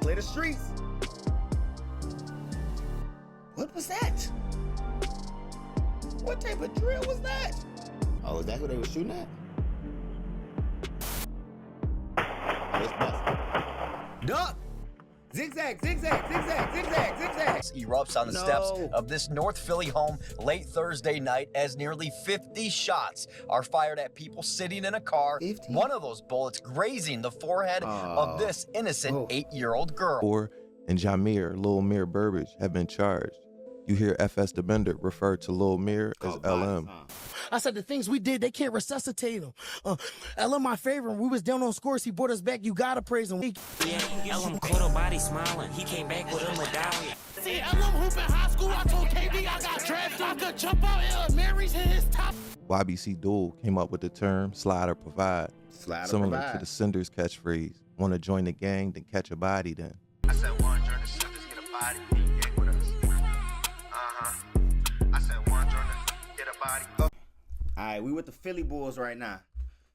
clear the streets. What was that? What type of drill was that? Oh, is that who they were shooting at? Oh, it's busting. Duck! Zigzag, zigzag, zigzag, zigzag, zigzag. Erupts on the steps of this North Philly home late Thursday night as nearly 50 shots are fired at people sitting in a car. 50? One of those bullets grazing the forehead of this innocent 8-year-old girl. And Jameer, Lil Mir Burbage have been charged. You hear FSDaBender refer to Lil Mir as LM. I said the things we did, they can't resuscitate him. LM my favorite. We was down on scores. He brought us back. You gotta praise him. Yeah, LM caught a body smiling. He came back with a medallion. See, LM hoop in high school. I told KB I got drafted. I could jump out Mary's in his top. YBC Duel came up with the term slide or provide, similar to the Cinders catchphrase, want to join the gang, then catch a body then. I said one join the Cinders, get a body, then gang with us. I said one join the get a body. All right, we with the Philly Bulls right now.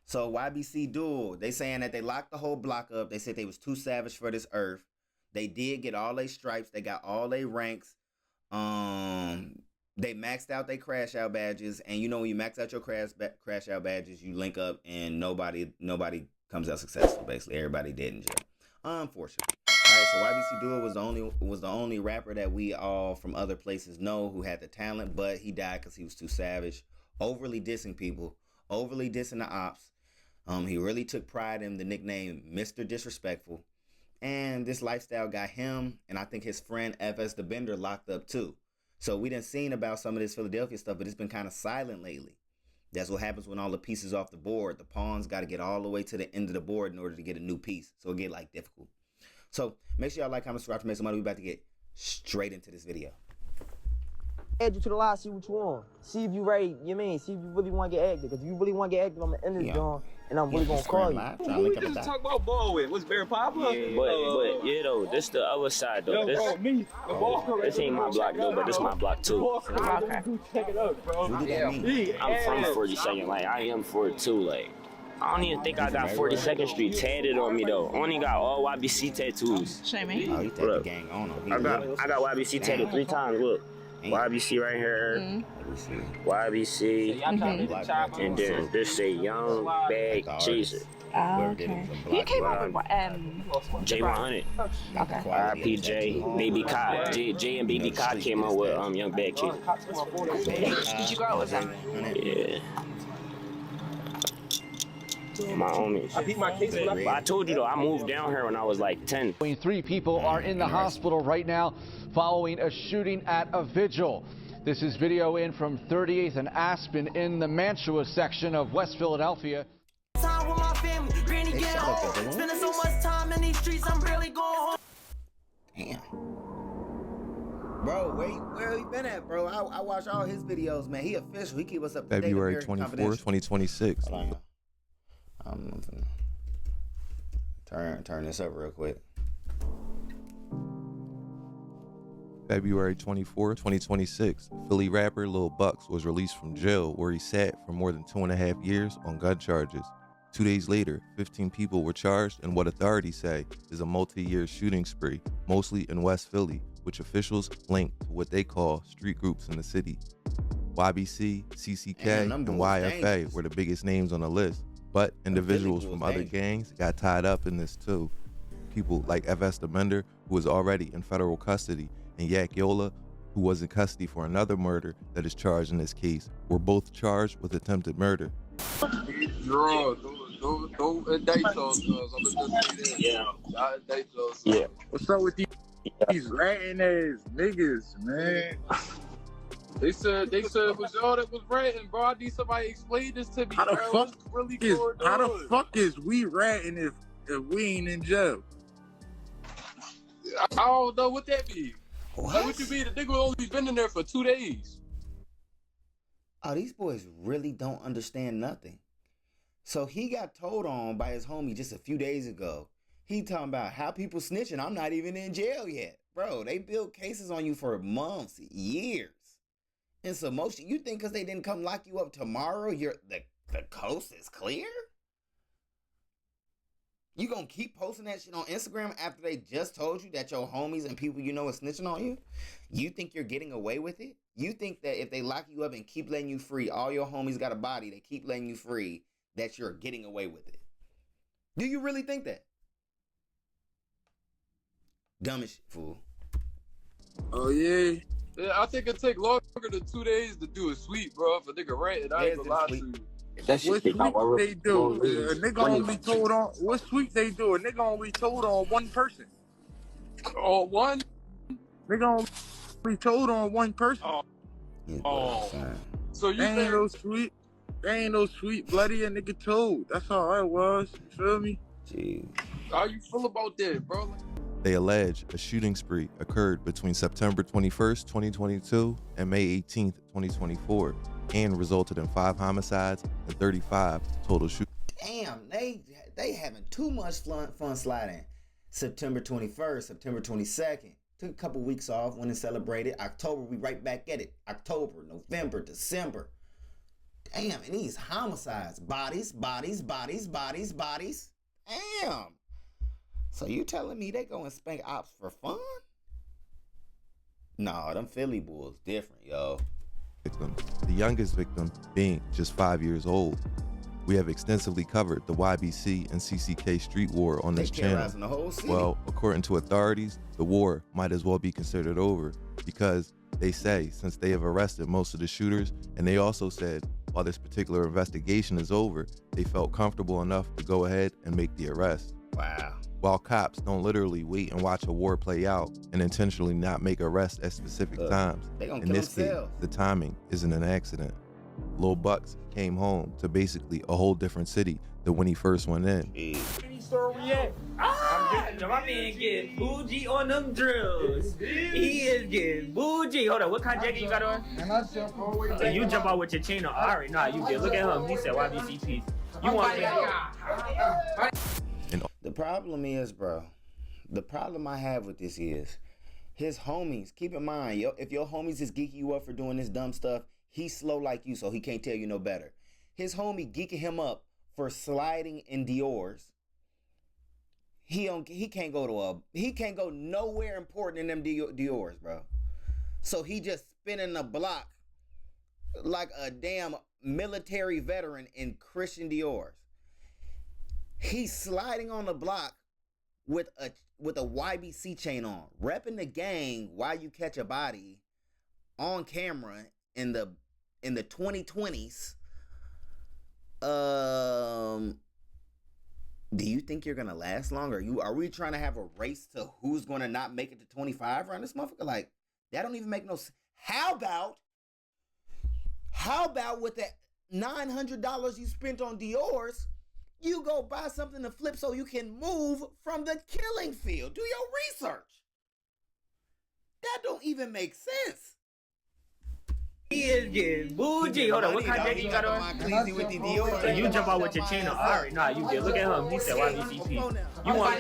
So YBC Duel, they saying that they locked the whole block up. They said they was too savage for this earth. They did get all their stripes. They got all their ranks. They maxed out their crash out badges. And you know when you max out your crash out badges, you link up and nobody comes out successful. Basically, everybody dead in jail. Unfortunately. All right, so YBC Duel was the only rapper that we all from other places know who had the talent, but he died because he was too savage. Overly dissing people, overly dissing the ops. He really took pride in the nickname Mr. Disrespectful. And this lifestyle got him, and I think his friend FSDaBender locked up too. So we done seen about some of this Philadelphia stuff, but it's been kind of silent lately. That's what happens when all the pieces off the board. The pawns got to get all the way to the end of the board in order to get a new piece. So it get like difficult. So make sure y'all like, comment, subscribe to MasoMoney. We about to get straight into this video. Add you to the line, see what you want. See if you ready, see if you really want to get active. Because if you really want to get active, I'm going to end this joint, and I'm really going to call you. Who we just talk about ball with? What's Barry Papa? Yeah, but yeah, though, this the other side, though. This ain't my block, though, but this my block, too. Okay. Check it out, bro. I'm from 42nd, like, I am 42, like. I don't even think I got 42nd Street tatted on me, though. I only got all YBC tattoos. Shame me. Oh, he tagged the gang on him. I got YBC tatted 3 times, look. YBC right here, YBC, and then this say Young Bag Jesus. Okay. He came up with J100. Okay. RPJ, Baby Kai. J and Baby Kai came up with Young Bag Jesus. Did you go out with them? Yeah. My homies. But I told you though, I moved down here when I was like 10. 3 people are in the hospital right now following a shooting at a vigil. This is video in from 38th and Aspen in the Mantua section of West Philadelphia. Time with my family, granny get home. Spending so much time in these streets, I'm barely going home. Damn. Bro, where he been at, bro? I watch all his videos, man. He official. He keep us up to date. February 24, 2026. Hold on, I'm gonna turn this up real quick. February 24, 2026, Philly rapper Lil Bucks was released from jail where he sat for more than 2.5 years on gun charges. 2 days later, 15 people were charged in what authorities say is a multi-year shooting spree, mostly in West Philly, which officials link to what they call street groups in the city. YBC, CCK, and YFA were the biggest names on the list, but individuals from other gangs got tied up in this too. People like FSDaBender, who was already in federal custody, and Yak Yola, who was in custody for another murder that is charged in this case, were both charged with attempted murder. Don't indict us. Yeah. Yeah. What's up with these ratting ass niggas, man? They said it was y'all that was ratting, bro. I need somebody to explain this to me. How the fuck is we ratting if we ain't in jail? I don't know what that means. What you mean? The nigga only been in there for 2 days. Oh, these boys really don't understand nothing. So he got told on by his homie just a few days ago. He talking about how people snitching. I'm not even in jail yet. Bro, they build cases on you for months, years. And so you think because they didn't come lock you up tomorrow, the coast is clear? You gonna keep posting that shit on Instagram after they just told you that your homies and people you know are snitching on you? You think you're getting away with it? You think that if they lock you up and keep letting you free, all your homies got a body, they keep letting you free, that you're getting away with it? Do you really think that? Dumb as shit, fool. Oh, yeah. Yeah, I think it take longer than 2 days to do a sweep, bro. If a nigga rented, I ain't gonna lie to you. That shit What take sweep out they do? A nigga only told on what sweep they do? A nigga only told on one person. Oh, one? Nigga only told on one person. So you ain't no sweep. There ain't no sweet bloody a nigga told. That's all I was. You feel me? Jeez. How you feel about that, bro? They allege a shooting spree occurred between September 21st, 2022 and May 18th, 2024, and resulted in 5 homicides and 35 total shootings. Damn, they having too much fun sliding. September 21st, September 22nd. Took a couple weeks off, went and celebrated. October, we right back at it. October, November, December. Damn, and these homicides. Bodies. Damn. So you telling me they go and spank ops for fun? Nah, them Philly Bulls different, yo. Victims, the youngest victim being just 5 years old. We have extensively covered the YBC and CCK street war on this channel. The whole city. Well, according to authorities, the war might as well be considered over because they say since they have arrested most of the shooters, and they also said while this particular investigation is over, they felt comfortable enough to go ahead and make the arrest. Wow. While cops don't literally wait and watch a war play out and intentionally not make arrests at specific times, in this case, the timing isn't an accident. Lil Bucks came home to basically a whole different city than when he first went in. My man getting bougie on them drills. He is getting bougie. Hold on, what kind of jacket you got on? So you jump out with your chain on. I already know you did. Look at him. He said YBC piece. You want The problem is, bro, the problem I have with this is his homies. Keep in mind, if your homies is geeking you up for doing this dumb stuff, he's slow like you, so he can't tell you no better. His homie geeking him up for sliding in Dior's. He can't go nowhere important in them Dior's, bro. So he just spinning the block like a damn military veteran in Christian Dior's. He's sliding on the block with a YBC chain on, repping the gang while you catch a body on camera in the 2020s. Do you think you're gonna last long? Are we trying to have a race to who's gonna not make it to 25 around this motherfucker? Like, that don't even make no sense. How about with that $900 you spent on Dior's, you go buy something to flip so you can move from the killing field? Do your research. That don't even make sense. He is getting bougie. Hold on, what kind of jacket you got on? So you jump out with your chain on. I already know you did. Look at him. He said YBC piece. You want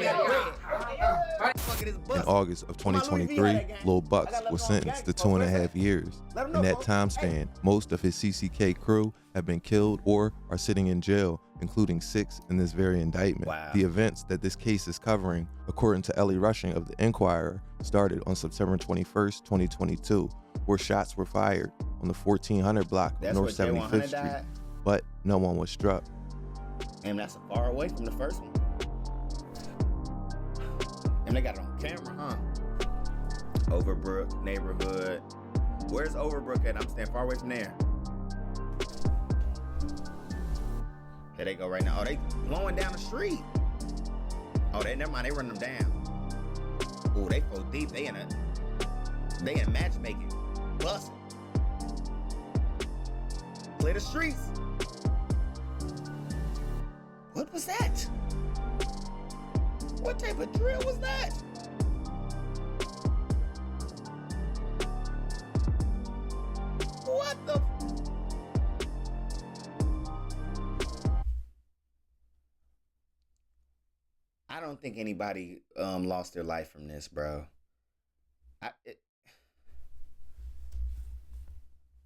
In August of 2023, Lil Bucks was sentenced to 2.5 years. In that time span, most of his CCK crew have been killed or are sitting in jail, including 6 in this very indictment. Wow. The events that this case is covering, according to Ellie Rushing of the Inquirer, started on September 21st, 2022, where shots were fired on the 1400 block of North 75th Street, but no one was struck. And that's far away from the first one. And they got it on camera, huh? Overbrook neighborhood. Where's Overbrook at? I'm staying far away from there. Here they go right now. Oh, they blowing down the street. Oh, never mind. They run them down. Oh, they go deep. They in matchmaking. Busting. Clear the streets. What was that? What type of drill was that? What the? I don't think anybody lost their life from this, bro.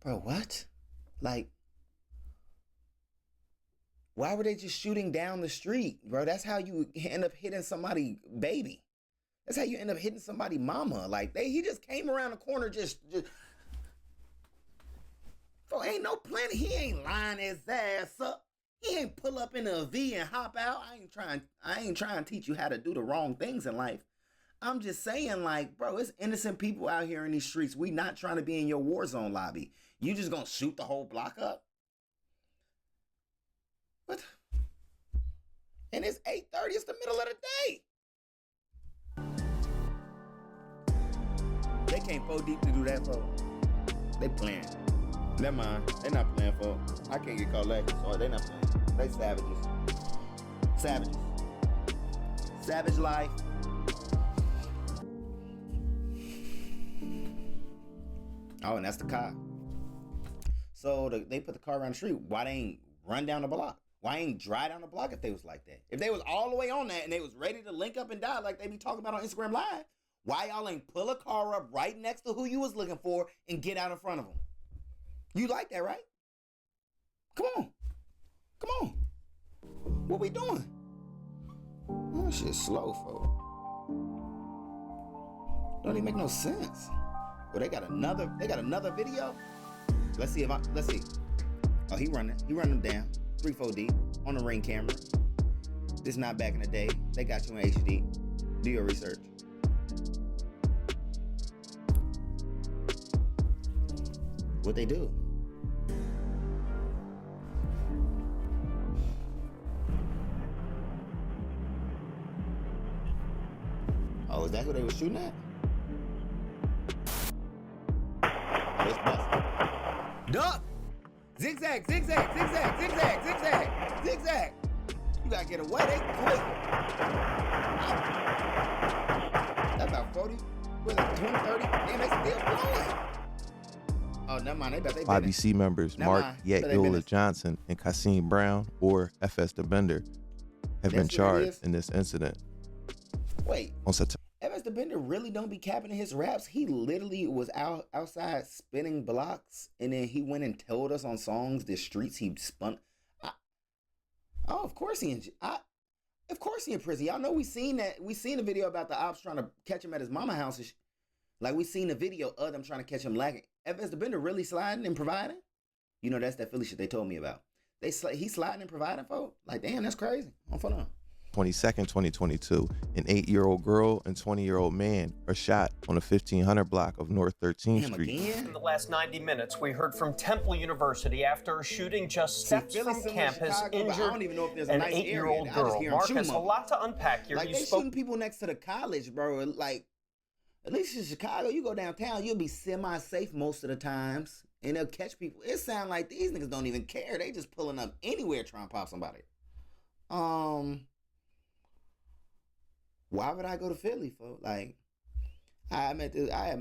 Bro, what? Like, Why were they just shooting down the street, bro? That's how you end up hitting somebody baby. That's how you end up hitting somebody mama. Like, he just came around the corner just bro, ain't no plan. He ain't line his ass up. He ain't pull up in a V and hop out. I ain't trying to teach you how to do the wrong things in life. I'm just saying, like, bro, it's innocent people out here in these streets. We not trying to be in your war zone lobby. You just gonna shoot the whole block up? What? And it's 8:30. It's the middle of the day. They came 4 deep to do that, folks. They playing. Never mind. They not playing, folks. I can't get caught lacking, so they not playing. They savages. Savages. Savage life. Oh, and that's the car. So they put the car around the street. Why they ain't run down the block? Why ain't drive down the block if they was like that? If they was all the way on that and they was ready to link up and die like they be talking about on Instagram Live, why y'all ain't pull a car up right next to who you was looking for and get out in front of them? You like that, right? Come on. Come on. What we doing? That shit's slow, folks. Don't even make no sense. Well, they got another video. Let's see. Oh, he running them down. 3-4 deep on the Ring camera. This not back in the day. They got you in HD. Do your research. What they do? Oh, is that who they was shooting at? Oh, it's busted. Duck! Zigzag, zigzag, zigzag, zigzag, zigzag, zigzag. You gotta get away, they quick. That's about 40, what is it, 20, 30? Damn, they still blowing. Oh, never mind, they YBC members Mark Yet Johnson and Kasim Brown, or FSDaBender, have been charged in this incident. Wait, FSDaBender really don't be capping in his raps. He literally was outside spinning blocks, and then he went and told us on songs the streets he spun. Of course he in prison. Y'all know we seen that. We seen the video about the ops trying to catch him at his mama house. Like, we seen the video of them trying to catch him lacking. FSDaBender really sliding and providing. You know, that's that Philly shit they told me about. He sliding and providing, folks. Like, damn, that's crazy. On phone on. 22nd, 2022, an 8-year-old girl and 20-year-old man are shot on the 1500 block of North 13th Street. In the last 90 minutes, we heard from Temple University after a shooting just steps from campus injured an 8-year-old girl. Mark has a lot to unpack here. Like, they shooting people next to the college, bro. Like, at least in Chicago, you go downtown, you'll be semi-safe most of the times, and they'll catch people. It sounds like these niggas don't even care. They just pulling up anywhere trying to pop somebody. Why would I go to Philly, folks? Like, I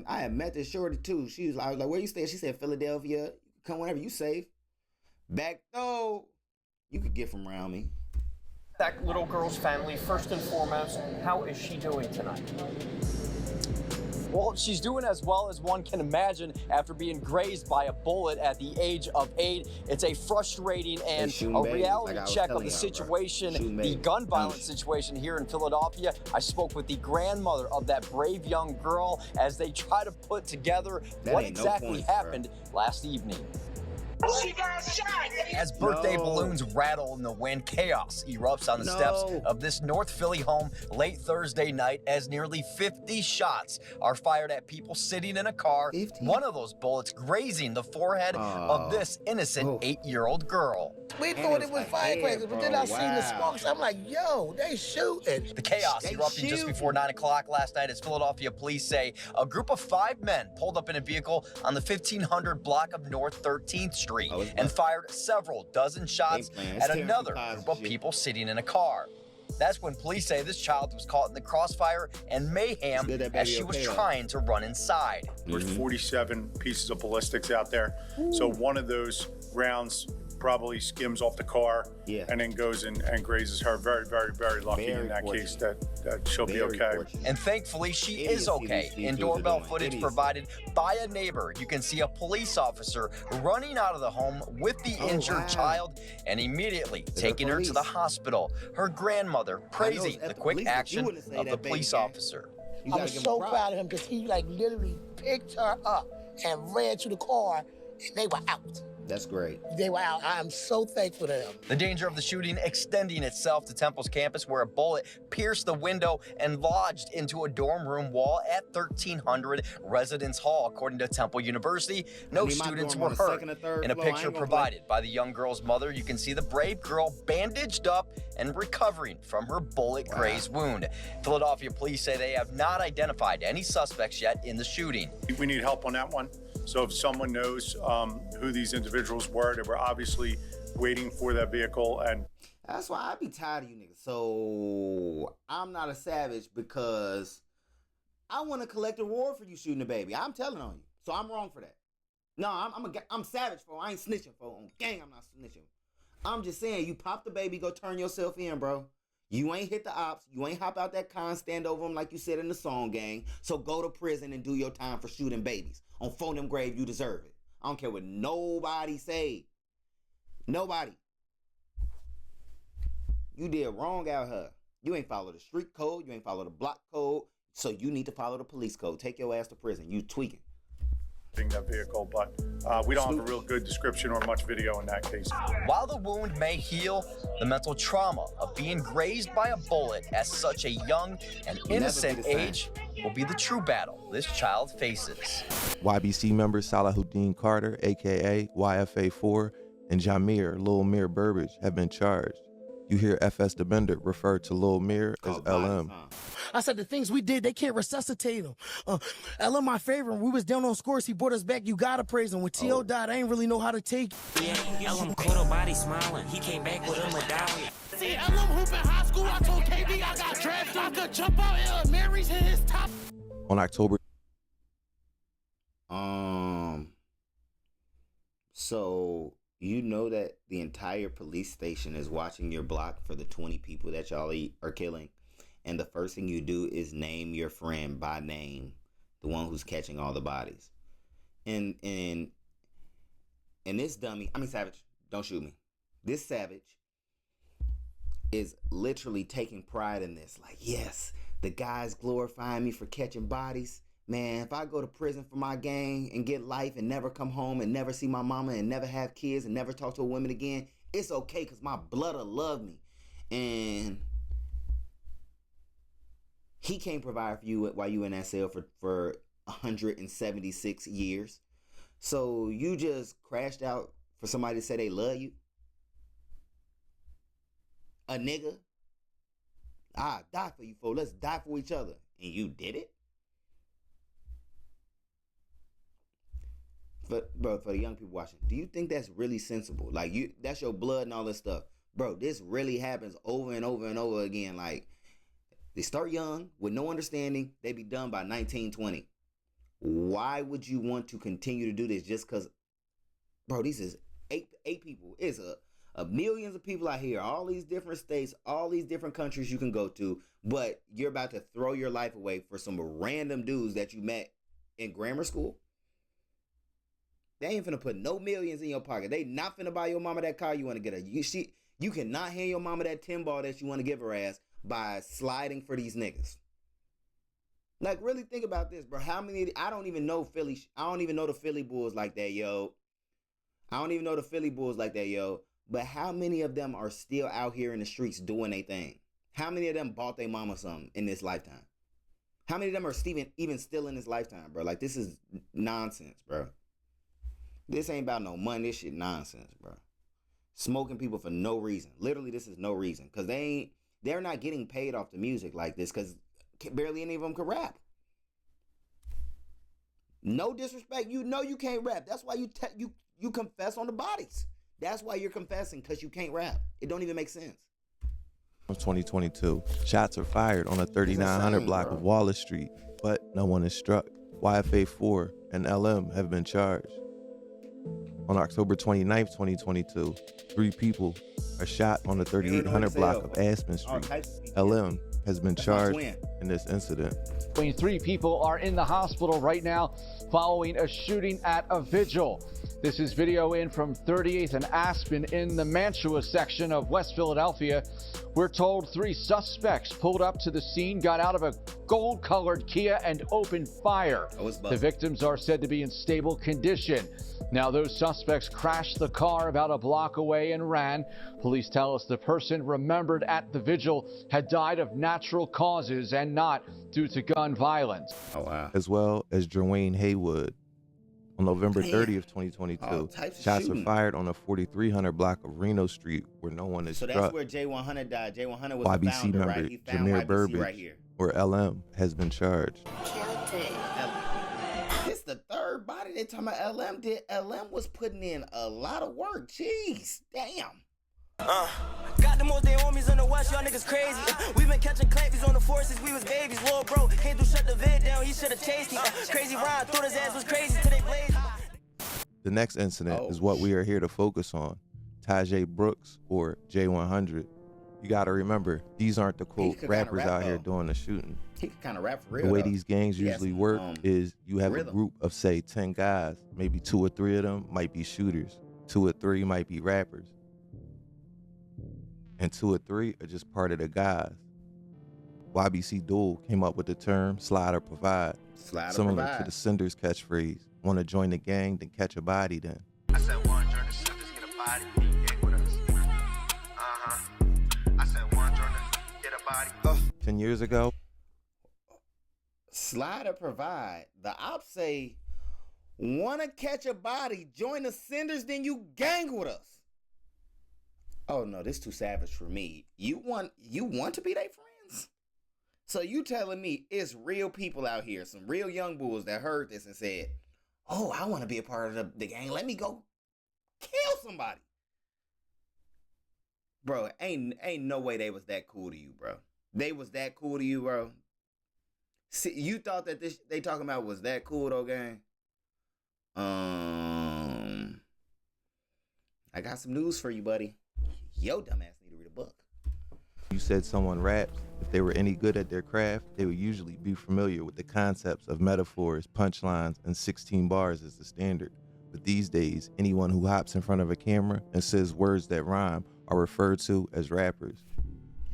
had met this shorty too. I was like, where you stay? She said Philadelphia. Come whenever you safe. Back though, you could get from around me. That little girl's family, first and foremost, how is she doing tonight? Well, she's doing as well as one can imagine after being grazed by a bullet at the age of 8. It's a frustrating and a reality check of the situation, the gun violence situation here in Philadelphia. I spoke with the grandmother of that brave young girl as they try to put together what exactly happened last evening. She got shot. As birthday balloons rattle in the wind, chaos erupts on the steps of this North Philly home late Thursday night as nearly 50 shots are fired at people sitting in a car. 50? One of those bullets grazing the forehead of this innocent 8-year-old girl. We thought it was firecrackers, but then I seen the smoke, so I'm like, yo, they shooting. The chaos erupting just before 9 o'clock last night as Philadelphia police say a group of 5 men pulled up in a vehicle on the 1500 block of North 13th Street and fired several dozen shots at another group of people sitting in a car. That's when police say this child was caught in the crossfire and mayhem as she was trying to run inside. There's 47 pieces of ballistics out there. So one of those rounds probably skims off the car and then goes and grazes her. Very, very, very lucky in that case that she'll be okay. And thankfully, she is okay. In doorbell footage provided by a neighbor, you can see a police officer running out of the home with the injured child and immediately taking her to the hospital. Her grandmother praising the quick action of the police officer. I'm so proud of him because he like literally picked her up and ran to the car and they were out. That's great. They were out. I am so thankful to them. The danger of the shooting extending itself to Temple's campus, where a bullet pierced the window and lodged into a dorm room wall at 1300 Residence Hall. According to Temple University, no students were hurt. In a picture provided by the young girl's mother, you can see the brave girl bandaged up and recovering from her bullet-grazed wound. Philadelphia police say they have not identified any suspects yet in the shooting. We need help on that one. So if someone knows who these individuals were, they were obviously waiting for that vehicle. And that's why I be tired of you niggas. So I'm not a savage because I want to collect a reward for you shooting a baby. I'm telling on you. So I'm wrong for that. No, I'm savage for. I ain't snitching for. On gang, I'm not snitching. I'm just saying, you pop the baby, go turn yourself in, bro. You ain't hit the ops. You ain't hop out that con, stand over them like you said in the song, gang. So go to prison and do your time for shooting babies. On phone them grave, you deserve it. I don't care what nobody say. Nobody. You did wrong out here. You ain't follow the street code. You ain't follow the block code. So you need to follow the police code. Take your ass to prison. You tweaking. That vehicle, but we don't have a real good description or much video in that case. While the wound may heal, the mental trauma of being grazed by a bullet at such a young and innocent age will be the true battle this child faces. YBC members Salahuddin Carter, aka YFA4, and Jameer Lil Mir Burbage have been charged. You hear FSDaBender refer to Lil Mir as LM. I said the things we did, they can't resuscitate him. LM my favorite. We was down on scores. He brought us back. You gotta praise him. When T.O. died, I ain't really know how to take it. Yeah, LM caught a body smiling. He came back with a medallion. See, LM hoop in high school. I told KB I got drafted. I could jump out. Mary's hit his top. On October. So you know that the entire police station is watching your block for the 20 people that y'all are killing. And the first thing you do is name your friend by name, the one who's catching all the bodies. And this dummy, Savage, don't shoot me. This Savage is literally taking pride in this. Like, yes, the guy's glorifying me for catching bodies. Man, if I go to prison for my gang and get life and never come home and never see my mama and never have kids and never talk to a woman again, it's okay because my blood'll love me. And he can't provide for you while you in that cell for 176 years. So you just crashed out for somebody to say they love you? A nigga? I die for you, fool. Let's die for each other. And you did it? For the young people watching, do you think that's really sensible? Like, that's your blood and all this stuff. Bro, this really happens over and over and over again. Like, they start young with no understanding. They be done by 19, 20. Why would you want to continue to do this just because, bro, this is eight people. It's a millions of people out here, all these different states, all these different countries you can go to, but you're about to throw your life away for some random dudes that you met in grammar school? They ain't finna put no millions in your pocket. They not finna buy your mama that car you want to get her. You cannot hand your mama that 10 ball that you want to give her ass by sliding for these niggas. Like, really think about this, bro. How many? I don't even know Philly. I don't even know the Philly Bulls like that, yo. I don't even know the Philly Bulls like that, yo. But how many of them are still out here in the streets doing their thing? How many of them bought their mama something in this lifetime? How many of them are even still in this lifetime, bro? Like, this is nonsense, bro. This ain't about no money. This shit nonsense, bro. Smoking people for no reason. Literally, this is no reason. Because they're not getting paid off the music like this because barely any of them can rap. No disrespect. You know you can't rap. That's why you confess on the bodies. That's why you're confessing, because you can't rap. It don't even make sense. Of 2022, shots are fired on a 3900 block of Wallace Street, but no one is struck. YFA4 and LM have been charged. On October 29th, 2022, 3 people are shot on the 3800 block of Aspen Street. LM has been charged in this incident. 23 people are in the hospital right now following a shooting at a vigil. This is video in from 38th and Aspen in the Mantua section of West Philadelphia. We're told 3 suspects pulled up to the scene, got out of a gold-colored Kia and opened fire. The victims are said to be in stable condition. Now, those suspects crashed the car about a block away and ran. Police tell us the person remembered at the vigil had died of natural causes and not due to gun violence. Oh, wow. As well as Jerwayne Haywood. On November 30th, 2022, shots were fired on the 4300 block of Reno Street where no one is struck. So that's where J100 died. J100 was YBC the founder, member right? He found Jameer YBC Burbage, right here. or LM, has been charged. This the third body they talking about. LM did. LM was putting in a lot of work. Jeez, damn. Got the most day homies in the West, y'all niggas crazy. We been catching clappies on the forces, we was babies. Lil' bro, can't do shut the vid down, he should've chased me. Crazy Ryan, thought his ass was crazy till they blazed. The next incident is what we are here to focus on. Tajay Brooks, or J100. You gotta remember, these aren't the quote rappers out here doing the shooting. He could kind of rap for real. The way though. these gangs usually work is you have a group of, say, 10 guys. Maybe 2 or 3 of them might be shooters. 2 or 3 might be rappers. And 2 or 3 are just part of the guys. YBC Duel came up with the term slide or provide, similar to the Cinders catchphrase, want to join the gang, then catch a body then. I said one join the Cinders, get a body, gang with us. I said one join the get a body. 10 years ago, slide or provide. The ops say, want to catch a body, join the Cinders, then you gang with us. Oh no, this too savage for me. You want to be their friends? So you telling me it's real people out here, some real young bulls that heard this and said, oh, I want to be a part of the gang. Let me go kill somebody. Bro, ain't no way they was that cool to you, bro. They was that cool to you, bro. See, you thought that this they talking about was that cool though, gang? I got some news for you, buddy. Yo, dumbass need to read a book. You said someone raps. If they were any good at their craft, they would usually be familiar with the concepts of metaphors, punchlines, and 16 bars as the standard. But these days, anyone who hops in front of a camera and says words that rhyme are referred to as rappers.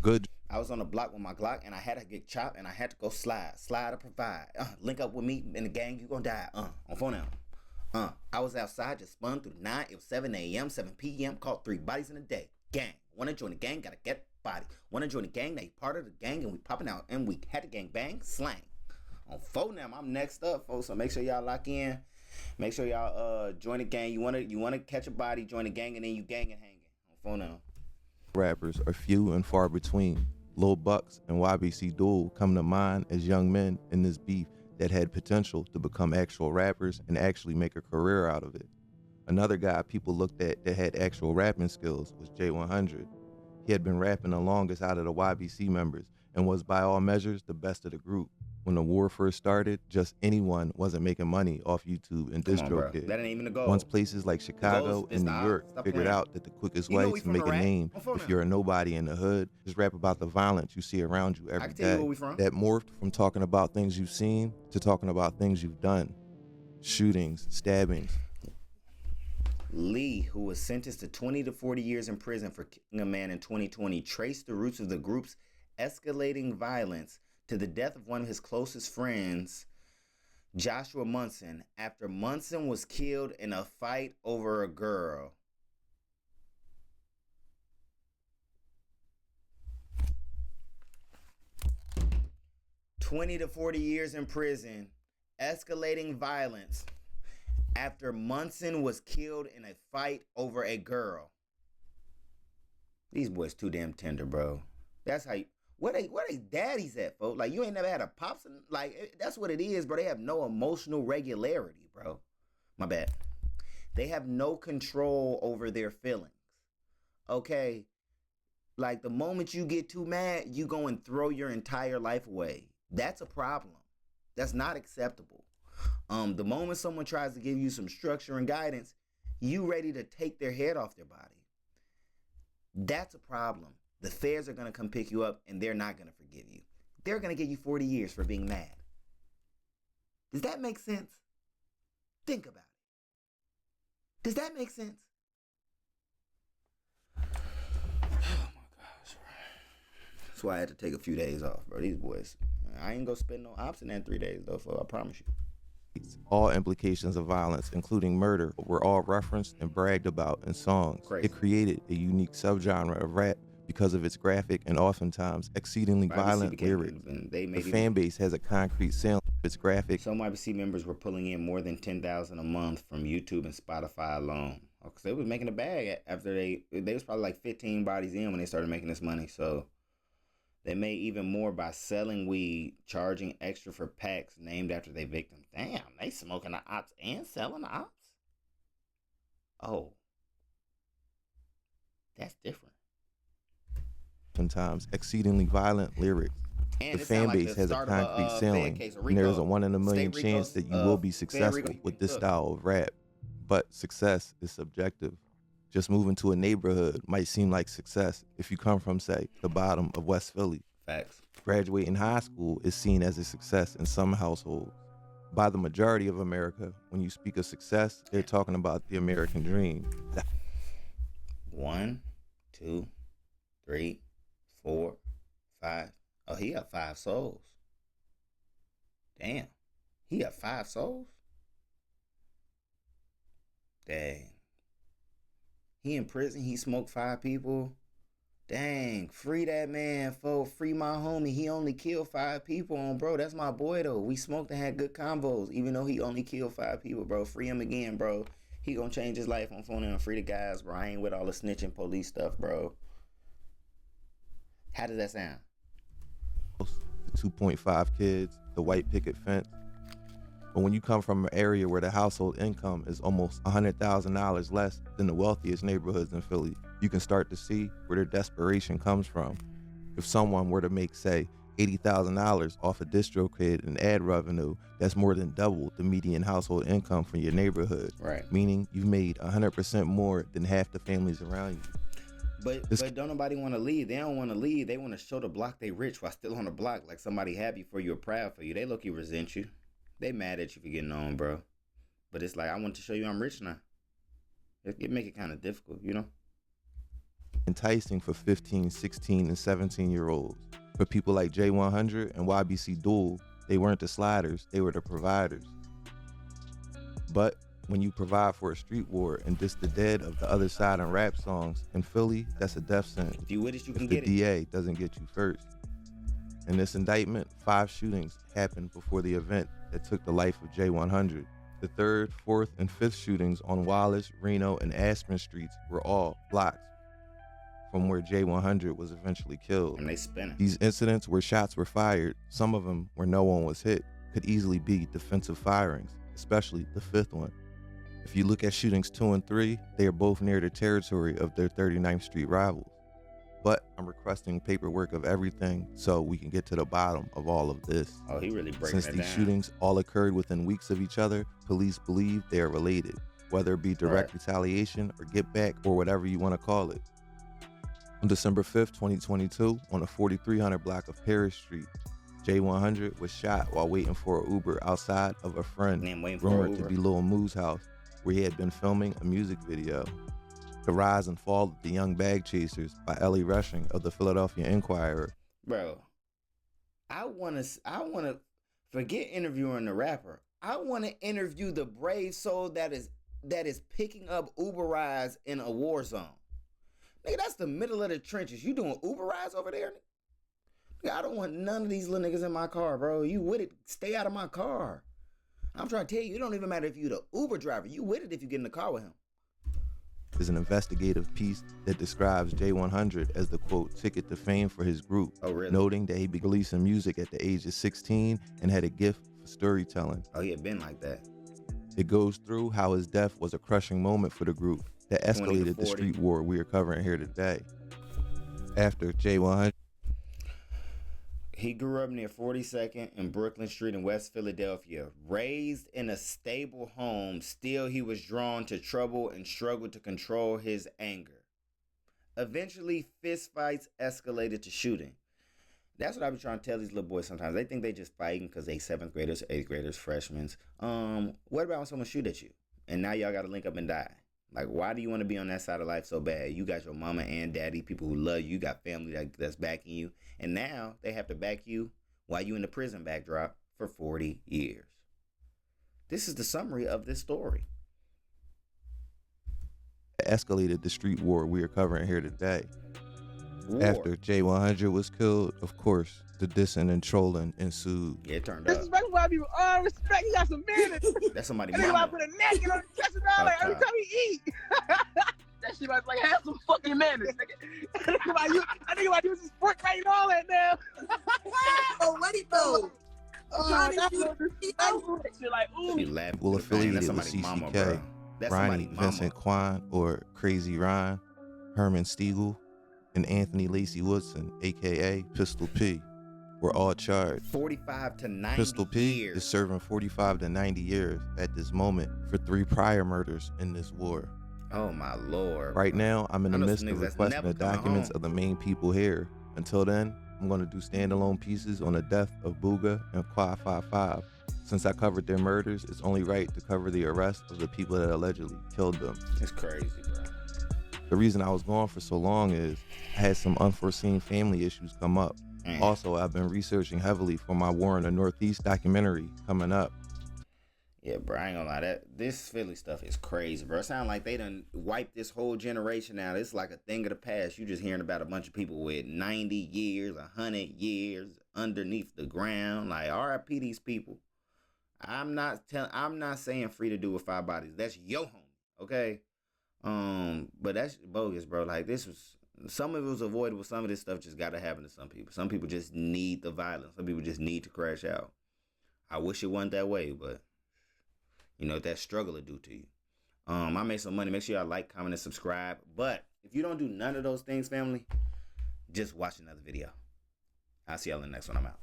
Good. I was on the block with my Glock and I had to get chopped and I had to go slide or provide. Link up with me in the gang, you gonna die. On phone now. I was outside, just spun through the night. It was 7 a.m., 7 p.m. Caught 3 bodies in a day. Gang. Wanna join the gang, gotta get body. Wanna join the gang, they part of the gang and we popping out and we had the gang bang, slang. On phone now, I'm next up, folks. So make sure y'all lock in. Make sure y'all join the gang. You wanna catch a body, join the gang, and then you gang and hanging. On phone now. Rappers are few and far between. Lil Bucks and YBC Duel come to mind as young men in this beef that had potential to become actual rappers and actually make a career out of it. Another guy people looked at that had actual rapping skills was J100. He had been rapping the longest out of the YBC members and was by all measures the best of the group. When the war first started, just anyone wasn't making money off YouTube and DistroKid. That ain't even the goal. Once places like Chicago and New York figured out that the quickest way to make a name if you're a nobody in the hood is rap about the violence you see around you every day. That morphed from talking about things you've seen to talking about things you've done. Shootings, stabbings. Lee, who was sentenced to 20 to 40 years in prison for killing a man in 2020, traced the roots of the group's escalating violence to the death of one of his closest friends, Joshua Munson, after Munson was killed in a fight over a girl. "20 to 40 years in prison, escalating violence after Munson was killed in a fight over a girl." These boys too damn tender, bro. That's how you... Where they daddies at, folks? Like, you ain't never had a pops. Like, that's what it is, bro. They have no emotional regularity, bro. My bad. They have no control over their feelings. Okay? Like, the moment you get too mad, you go and throw your entire life away. That's a problem. That's not acceptable. The moment someone tries to give you some structure and guidance, You ready to take their head off their body. That's a problem. The feds are going to come pick you up, and they're not going to forgive you. They're going to give you 40 years for being mad. Does that make sense? Think about it. Does that make sense? Oh my gosh. That's why I had to take a few days off, bro. These boys, I ain't gonna spend no ops in that 3 days, though, I promise you. All implications of violence, including murder, were all referenced and bragged about in songs. Crazy. It created a unique subgenre of rap because of its graphic and oftentimes exceedingly violent lyrics. The fan base has a concrete ceiling of its graphic. Some YBC members were pulling in more than $10,000 a month from YouTube and Spotify alone. Because they was making a bag after they was probably like 15 bodies in when they started making this money. So they made even more by selling weed, charging extra for packs named after their victims. Damn, they smoking the ops and selling the ops? Oh. That's different. Sometimes exceedingly violent lyrics. And the fan base has a concrete ceiling, and there is a 1 in a million chance that you will be successful with this style of rap. But success is subjective. Just moving to a neighborhood might seem like success if you come from, say, the bottom of West Philly. Facts. Graduating high school is seen as a success in some households. By the majority of America, when you speak of success, they're talking about the American dream. 1, 2, 3, 4, 5. Oh, he got 5 souls. Damn. He got 5 souls? Dang. He in prison. He smoked 5 people. Dang. Free that man, fo. Free my homie. He only killed 5 people on, bro. That's my boy, though. We smoked and had good combos, even though he only killed 5 people, bro. Free him again, bro. He gonna change his life on phone and free the guys, bro. I ain't with all the snitching police stuff, bro. How does that sound? The 2.5 kids, the white picket fence. But when you come from an area where the household income is almost $100,000 less than the wealthiest neighborhoods in Philly, you can start to see where their desperation comes from. If someone were to make, say, $80,000 off a DistroKid in ad revenue, that's more than double the median household income from your neighborhood. Right. Meaning you've made 100% more than half the families around you. But don't nobody want to leave. They don't want to leave. They want to show the block they rich while still on the block, like somebody happy for you or proud for you. They look, you resent you. They mad at you for getting on, bro. But it's like, I want to show you I'm rich now. It make it kind of difficult, you know? Enticing for 15, 16, and 17-year-olds. For people like J100 and YBC Duel, they weren't the sliders, they were the providers. But when you provide for a street war and diss the dead of the other side in rap songs, in Philly, that's a death sentence. If you with it, you can if get the it. DA doesn't get you first. In this indictment, 5 shootings happened before the event that took the life of J100. The 3rd, 4th, and 5th shootings on Wallace, Reno, and Aspen streets were all blocks from where J100 was eventually killed. And they spinning. These incidents where shots were fired, some of them where no one was hit, could easily be defensive firings, especially the 5th one. If you look at shootings 2 and 3, they are both near the territory of their 39th Street rivals. But I'm requesting paperwork of everything so we can get to the bottom of all of this. Oh, he really breaking Since it these down. shootings all occurred within weeks of each other, police believe they are related, whether it be direct retaliation or get back or whatever you want to call it. On December 5th, 2022, on the 4300 block of Paris Street, J100 was shot while waiting for an Uber outside of a friend rumored to be Lil Moo's house, where he had been filming a music video. The Rise and Fall of the Young Bag Chasers by Ellie Rushing of the Philadelphia Inquirer. Bro, I wanna forget interviewing the rapper. I wanna interview the brave soul that is picking up Uber rides in a war zone. Nigga, that's the middle of the trenches. You doing Uber rides over there? Nigga, I don't want none of these little niggas in my car, bro. You with it, stay out of my car. I'm trying to tell you, it don't even matter if you the Uber driver. You with it if you get in the car with him. Is an investigative piece that describes J100 as the, quote, ticket to fame for his group, noting that he began releasing music at the age of 16 and had a gift for storytelling. Oh, he had been like that. It goes through how his death was a crushing moment for the group that escalated the street war we are covering here today. After J100, He grew up near 42nd and Brooklyn Street in West Philadelphia. Raised in a stable home, still he was drawn to trouble and struggled to control his anger. Eventually, fistfights escalated to shooting. That's what I be trying to tell these little boys sometimes. They think they just fighting because they 7th graders, 8th graders, freshmen. What about when someone shoot at you? And now y'all got to link up and die? Like, why do you want to be on that side of life so bad? You got your mama and daddy, people who love you. You got family that's backing you. And now they have to back you while you in the prison backdrop for 40 years. This is the summary of this story. Escalated the street war we are covering here today. War. After J100 was killed, of course, the dissing and trolling ensued. Yeah, it turned up. Respect why people respect. He got some manners. That's somebody's mama. mama. Put a napkin on his chest and all that every time he eat. That shit like have some fucking manners. I think about using his fork right and all that now. Oh, what he do? Well affiliated with CCK, Ronnie Vincent Quan, or Crazy Ryan, Herman Stiegel, and Anthony Lacey Woodson, aka Pistol P, were all charged. 45 to 90 Pistol P years. is serving 45 to 90 years at this moment for 3 prior murders in this war. Oh my Lord. Right now, I'm in the midst of that's requesting never the coming documents home. of the main people here. Until then, I'm going to do standalone pieces on the death of Booga and Quad 55. Since I covered their murders, it's only right to cover the arrest of the people that allegedly killed them. It's crazy, bro. The reason I was gone for so long is I had some unforeseen family issues come up. Also, I've been researching heavily for my War in the Northeast documentary coming up. Yeah, bro, I ain't gonna lie. This Philly stuff is crazy, bro. It sounds like they done wiped this whole generation out. It's like a thing of the past. You just hearing about a bunch of people with 90 years, 100 years underneath the ground. Like, RIP these people. I'm not saying free to do with 5 bodies. That's your home, okay? But that's bogus, bro. Like, some of it was avoidable. Some of this stuff just gotta happen to some people. Some people just need the violence. Some people just need to crash out. I wish it wasn't that way, but you know what that struggle will do to you. I made some money. Make sure y'all like, comment, and subscribe. But if you don't do none of those things, family, just watch another video. I'll see y'all in the next one. I'm out.